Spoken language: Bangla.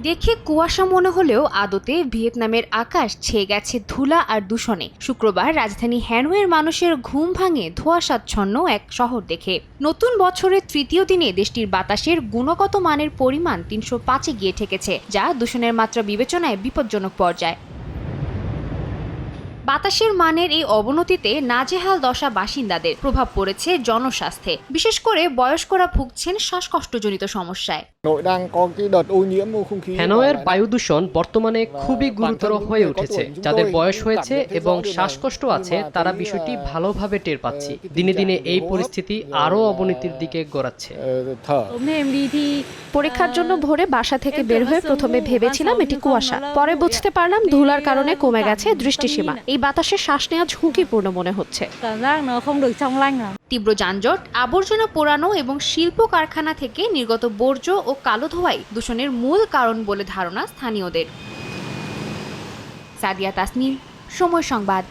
দেখে কুয়াশা মনে হলেও আদতে ভিয়েতনামের আকাশ ছেয়ে গেছে ধুলা আর দূষণে। শুক্রবার রাজধানী হ্যানয়ের মানুষের ঘুম ভাঙে ধোঁয়াশাচ্ছন্ন এক শহর দেখে। নতুন বছরের তৃতীয় দিনে দেশটির বাতাসের গুণগত মানের পরিমাণ ৩০৫-এ গিয়ে ঠেকেছে, যা দূষণের মাত্রা বিবেচনায় বিপজ্জনক পর্যায়ে। বাতাসের মানের এই অবনতিতে নাজেহাল দশা বাসিন্দাদের। প্রভাব পড়েছে জনস্বাস্থ্যে, বিশেষ করে বয়স্করা ভুগছেন শ্বাসকষ্টজনিত সমস্যায়। হ্যানয়ের বায়ু দূষণ বর্তমানে খুবই গুরুতর হয়ে উঠেছে। যাদের বয়স হয়েছে এবং শ্বাসকষ্ট আছে তারা বিষয়টি ভালোভাবে টের পাচ্ছে। দিনে দিনে এই পরিস্থিতি আরও অবনতির দিকে গড়াচ্ছে। পরীক্ষার জন্য ভোরে বাসা থেকে বের হয়ে প্রথমে ভেবেছিলাম এটি কুয়াশা, পরে বুঝতে পারলাম ধুলার কারণে কমে গেছে দৃষ্টিসীমা। এই বাতাসে শ্বাস নেওয়া ঝুঁকিপূর্ণ মনে হচ্ছে। তীব্র যানজট, আবর্জনা পোড়ানো এবং শিল্প কারখানা থেকে নির্গত বর্জ্য ও কালো ধোঁয়াই দূষণের মূল কারণ বলে ধারণা স্থানীয়দের। সাদিয়া তাসনিম, সময় সংবাদ।